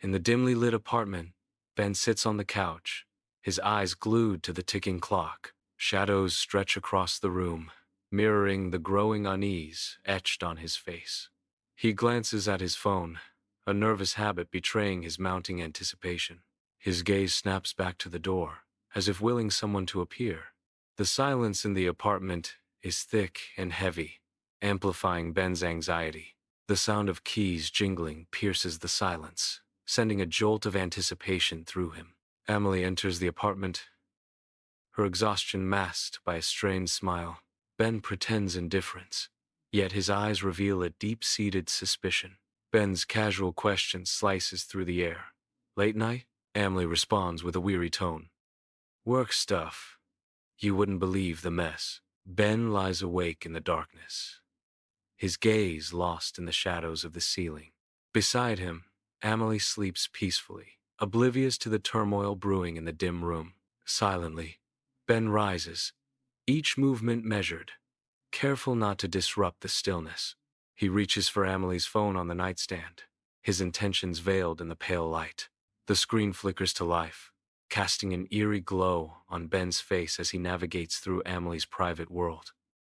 In the dimly lit apartment, Ben sits on the couch, his eyes glued to the ticking clock. Shadows stretch across the room, mirroring the growing unease etched on his face. He glances at his phone, a nervous habit betraying his mounting anticipation. His gaze snaps back to the door, as if willing someone to appear. The silence in the apartment is thick and heavy, amplifying Ben's anxiety. The sound of keys jingling pierces the silence, sending a jolt of anticipation through him. Emily enters the apartment, her exhaustion masked by a strained smile. Ben pretends indifference, yet his eyes reveal a deep-seated suspicion. Ben's casual question slices through the air. "Late night?" Emily responds with a weary tone. "Work stuff. You wouldn't believe the mess." Ben lies awake in the darkness, his gaze lost in the shadows of the ceiling. Beside him, Emily sleeps peacefully, oblivious to the turmoil brewing in the dim room. Silently, Ben rises, each movement measured, careful not to disrupt the stillness. He reaches for Emily's phone on the nightstand, his intentions veiled in the pale light. The screen flickers to life, casting an eerie glow on Ben's face as he navigates through Emily's private world.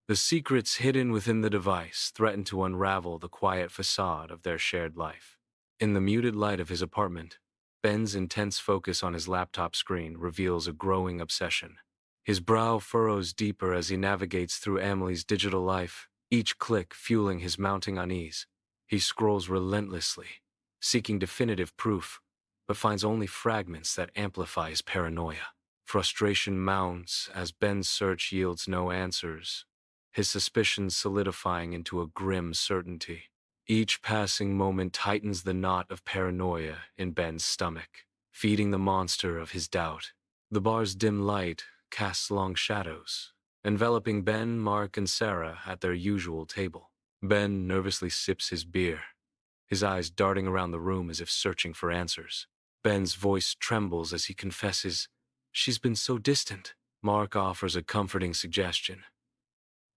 The secrets hidden within the device threaten to unravel the quiet facade of their shared life. In the muted light of his apartment, Ben's intense focus on his laptop screen reveals a growing obsession. His brow furrows deeper as he navigates through Emily's digital life, each click fueling his mounting unease. He scrolls relentlessly, seeking definitive proof, but finds only fragments that amplify his paranoia. Frustration mounts as Ben's search yields no answers, his suspicions solidifying into a grim certainty. Each passing moment tightens the knot of paranoia in Ben's stomach, feeding the monster of his doubt. The bar's dim light casts long shadows, enveloping Ben, Mark, and Sarah at their usual table. Ben nervously sips his beer, his eyes darting around the room as if searching for answers. Ben's voice trembles as he confesses, "She's been so distant." Mark offers a comforting suggestion.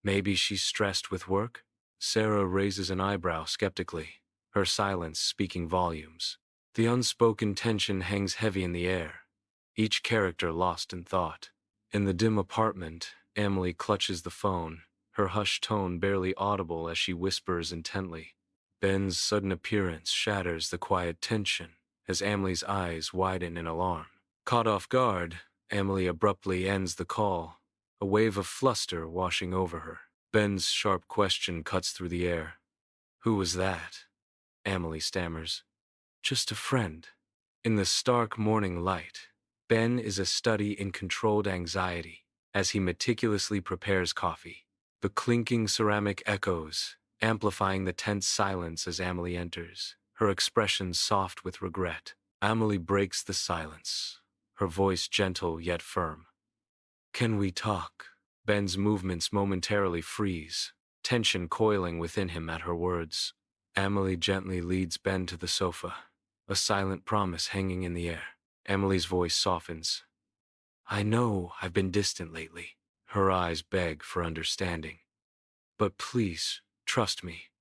"Maybe she's stressed with work?" Sarah raises an eyebrow skeptically, her silence speaking volumes. The unspoken tension hangs heavy in the air, each character lost in thought. In the dim apartment, Emily clutches the phone, her hushed tone barely audible as she whispers intently. Ben's sudden appearance shatters the quiet tension as Emily's eyes widen in alarm. Caught off guard, Emily abruptly ends the call, a wave of fluster washing over her. Ben's sharp question cuts through the air. "Who was that?" Emily stammers. "Just a friend." In the stark morning light, Ben is a study in controlled anxiety as he meticulously prepares coffee. The clinking ceramic echoes, amplifying the tense silence as Emily enters, her expression soft with regret. Emily breaks the silence, her voice gentle yet firm. "Can we talk?" Ben's movements momentarily freeze, tension coiling within him at her words. Emily gently leads Ben to the sofa, a silent promise hanging in the air. Emily's voice softens. "I know I've been distant lately." Her eyes beg for understanding. "But please, trust me.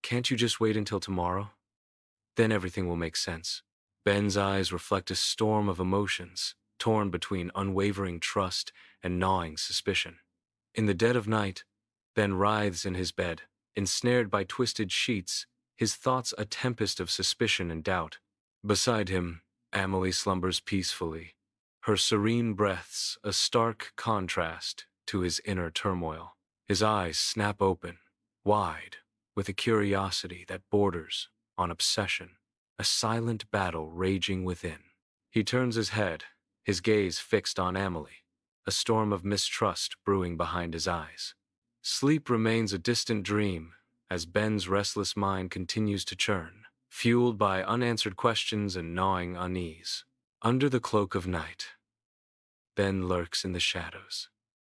Can't you just wait until tomorrow? Then everything will make sense." Ben's eyes reflect a storm of emotions, torn between unwavering trust and gnawing suspicion. In the dead of night, Ben writhes in his bed, ensnared by twisted sheets, his thoughts a tempest of suspicion and doubt. Beside him, Emily slumbers peacefully, her serene breaths a stark contrast to his inner turmoil. His eyes snap open, wide, with a curiosity that borders on obsession, a silent battle raging within. He turns his head, his gaze fixed on Emily, a storm of mistrust brewing behind his eyes. Sleep remains a distant dream as Ben's restless mind continues to churn, fueled by unanswered questions and gnawing unease. Under the cloak of night, Ben lurks in the shadows,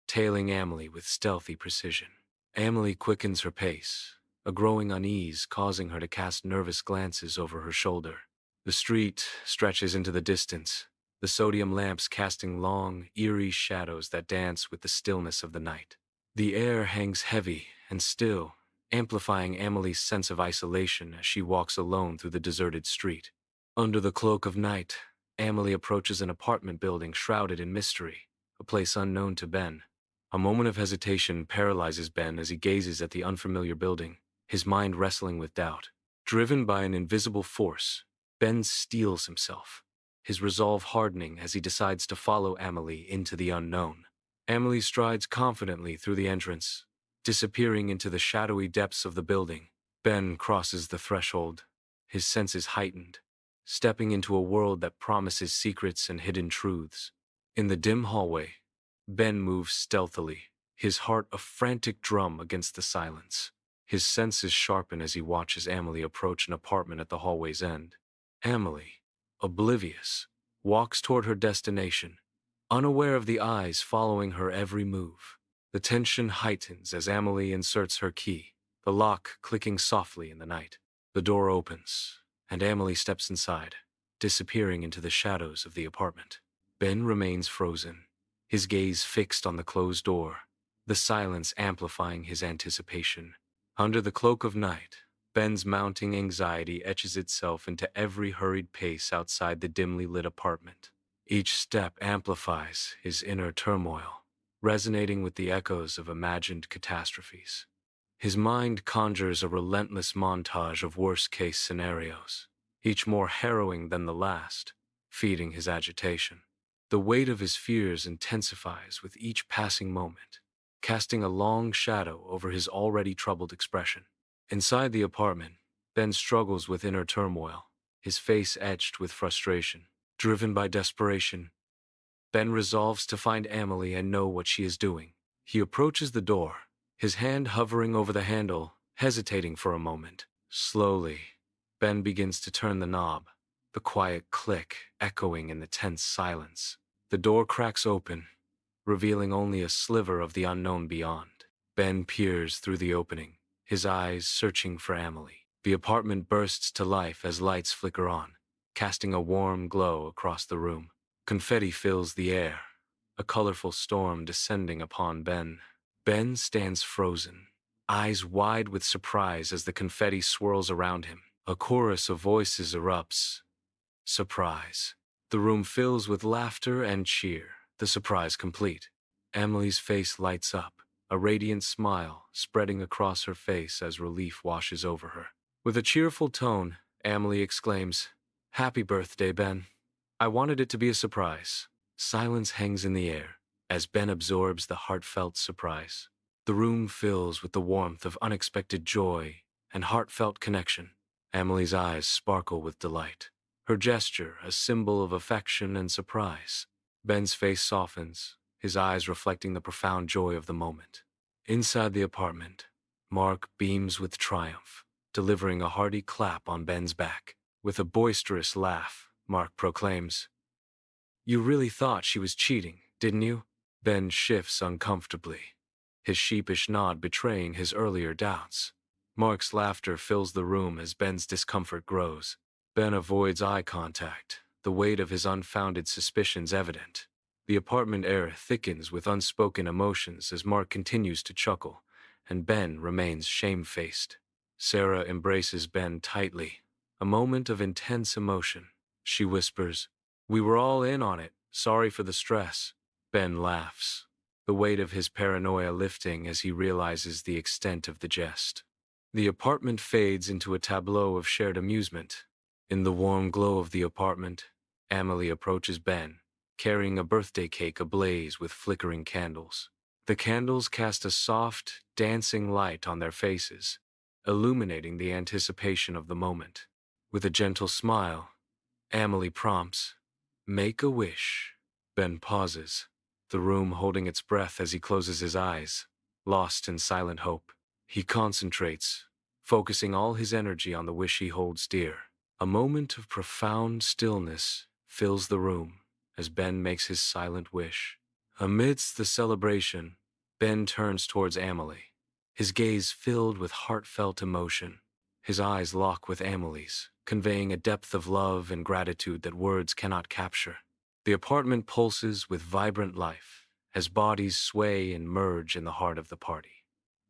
tailing Emily with stealthy precision. Emily quickens her pace, a growing unease causing her to cast nervous glances over her shoulder. The street stretches into the distance, the sodium lamps casting long, eerie shadows that dance with the stillness of the night. The air hangs heavy and still, amplifying Emily's sense of isolation as she walks alone through the deserted street. Under the cloak of night, Emily approaches an apartment building shrouded in mystery, a place unknown to Ben. A moment of hesitation paralyzes Ben as he gazes at the unfamiliar building, his mind wrestling with doubt. Driven by an invisible force, Ben steels himself, his resolve hardening as he decides to follow Emily into the unknown. Emily strides confidently through the entrance, disappearing into the shadowy depths of the building. Ben crosses the threshold, his senses heightened, stepping into a world that promises secrets and hidden truths. In the dim hallway, Ben moves stealthily, his heart a frantic drum against the silence. His senses sharpen as he watches Emily approach an apartment at the hallway's end. Emily, oblivious, walks toward her destination, unaware of the eyes following her every move. The tension heightens as Emily inserts her key, the lock clicking softly in the night. The door opens, and Emily steps inside, disappearing into the shadows of the apartment. Ben remains frozen, his gaze fixed on the closed door, the silence amplifying his anticipation. Under the cloak of night, Ben's mounting anxiety etches itself into every hurried pace outside the dimly lit apartment. Each step amplifies his inner turmoil, resonating with the echoes of imagined catastrophes. His mind conjures a relentless montage of worst-case scenarios, each more harrowing than the last, feeding his agitation. The weight of his fears intensifies with each passing moment, casting a long shadow over his already troubled expression. Inside the apartment, Ben struggles with inner turmoil, his face etched with frustration. Driven by desperation, Ben resolves to find Emily and know what she is doing. He approaches the door, his hand hovering over the handle, hesitating for a moment. Slowly, Ben begins to turn the knob, the quiet click echoing in the tense silence. The door cracks open, revealing only a sliver of the unknown beyond. Ben peers through the opening, his eyes searching for Emily. The apartment bursts to life as lights flicker on, casting a warm glow across the room. Confetti fills the air, a colorful storm descending upon Ben. Ben stands frozen, eyes wide with surprise as the confetti swirls around him. A chorus of voices erupts. Surprise. The room fills with laughter and cheer, the surprise complete. Emily's face lights up, a radiant smile spreading across her face as relief washes over her. With a cheerful tone, Emily exclaims, "Happy birthday, Ben. I wanted it to be a surprise." Silence hangs in the air as Ben absorbs the heartfelt surprise. The room fills with the warmth of unexpected joy and heartfelt connection. Emily's eyes sparkle with delight, her gesture a symbol of affection and surprise. Ben's face softens, his eyes reflecting the profound joy of the moment. Inside the apartment, Mark beams with triumph, delivering a hearty clap on Ben's back. With a boisterous laugh, Mark proclaims, "You really thought she was cheating, didn't you?" Ben shifts uncomfortably, his sheepish nod betraying his earlier doubts. Mark's laughter fills the room as Ben's discomfort grows. Ben avoids eye contact, the weight of his unfounded suspicions evident. The apartment air thickens with unspoken emotions as Mark continues to chuckle, and Ben remains shamefaced. Sarah embraces Ben tightly, a moment of intense emotion. She whispers, "We were all in on it. Sorry for the stress." Ben laughs, the weight of his paranoia lifting as he realizes the extent of the jest. The apartment fades into a tableau of shared amusement. In the warm glow of the apartment, Emily approaches Ben, carrying a birthday cake ablaze with flickering candles. The candles cast a soft, dancing light on their faces, illuminating the anticipation of the moment. With a gentle smile, Emily prompts, "Make a wish." Ben pauses, the room holding its breath as he closes his eyes, lost in silent hope. He concentrates, focusing all his energy on the wish he holds dear. A moment of profound stillness fills the room as Ben makes his silent wish. Amidst the celebration, Ben turns towards Emily, his gaze filled with heartfelt emotion. His eyes lock with Emily's, conveying a depth of love and gratitude that words cannot capture. The apartment pulses with vibrant life as bodies sway and merge in the heart of the party.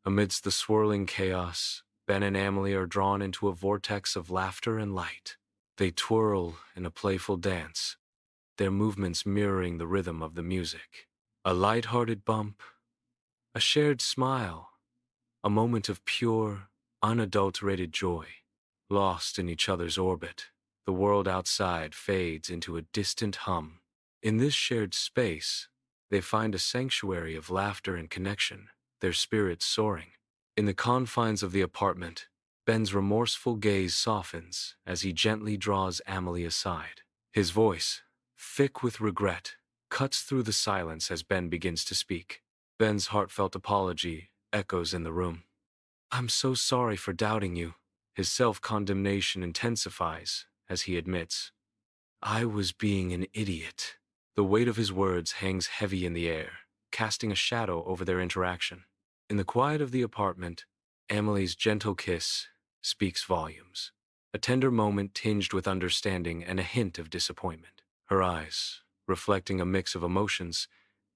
Amidst the swirling chaos, Ben and Emily are drawn into a vortex of laughter and light. They twirl in a playful dance, their movements mirroring the rhythm of the music. A light-hearted bump, a shared smile, a moment of pure, unadulterated joy. Lost in each other's orbit, the world outside fades into a distant hum. In this shared space, they find a sanctuary of laughter and connection, their spirits soaring. In the confines of the apartment, Ben's remorseful gaze softens as he gently draws Amelie aside. His voice, thick with regret, cuts through the silence as Ben begins to speak. Ben's heartfelt apology echoes in the room. "I'm so sorry for doubting you." His self-condemnation intensifies as he admits, "I was being an idiot." The weight of his words hangs heavy in the air, casting a shadow over their interaction. In the quiet of the apartment, Amelie's gentle kiss speaks volumes. A tender moment tinged with understanding and a hint of disappointment. Her eyes, reflecting a mix of emotions,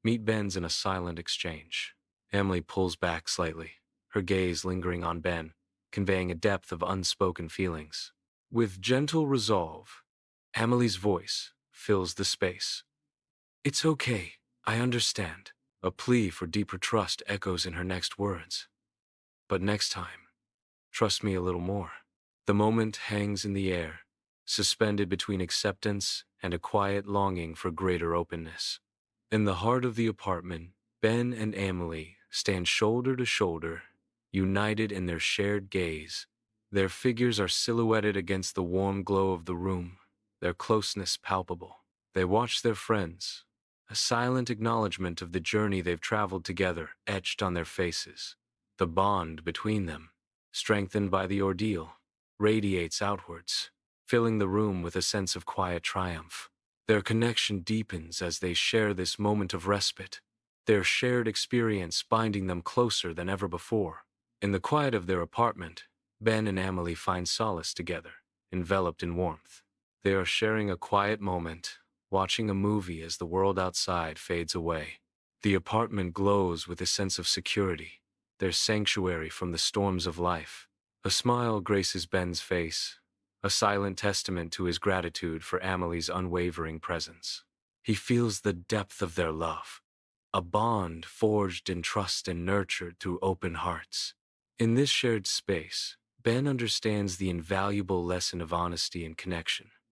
meet Ben's in a silent exchange. Amelie pulls back slightly, her gaze lingering on Ben, conveying a depth of unspoken feelings. With gentle resolve, Amelie's voice fills the space. "It's okay, I understand." A plea for deeper trust echoes in her next words. "But next time, trust me a little more." The moment hangs in the air, suspended between acceptance and a quiet longing for greater openness. In the heart of the apartment, Ben and Amelie stand shoulder to shoulder, united in their shared gaze. Their figures are silhouetted against the warm glow of the room, their closeness palpable. They watch their friends, a silent acknowledgement of the journey they've traveled together etched on their faces. The bond between them, strengthened by the ordeal, radiates outwards, filling the room with a sense of quiet triumph. Their connection deepens as they share this moment of respite, their shared experience binding them closer than ever before. In the quiet of their apartment, Ben and Amelie find solace together, enveloped in warmth. They are sharing a quiet moment, watching a movie as the world outside fades away. The apartment glows with a sense of security, their sanctuary from the storms of life. A smile graces Ben's face, a silent testament to his gratitude for Amelie's unwavering presence. He feels the depth of their love, a bond forged in trust and nurtured through open hearts. In this shared space, Ben understands the invaluable lesson of honesty and connection.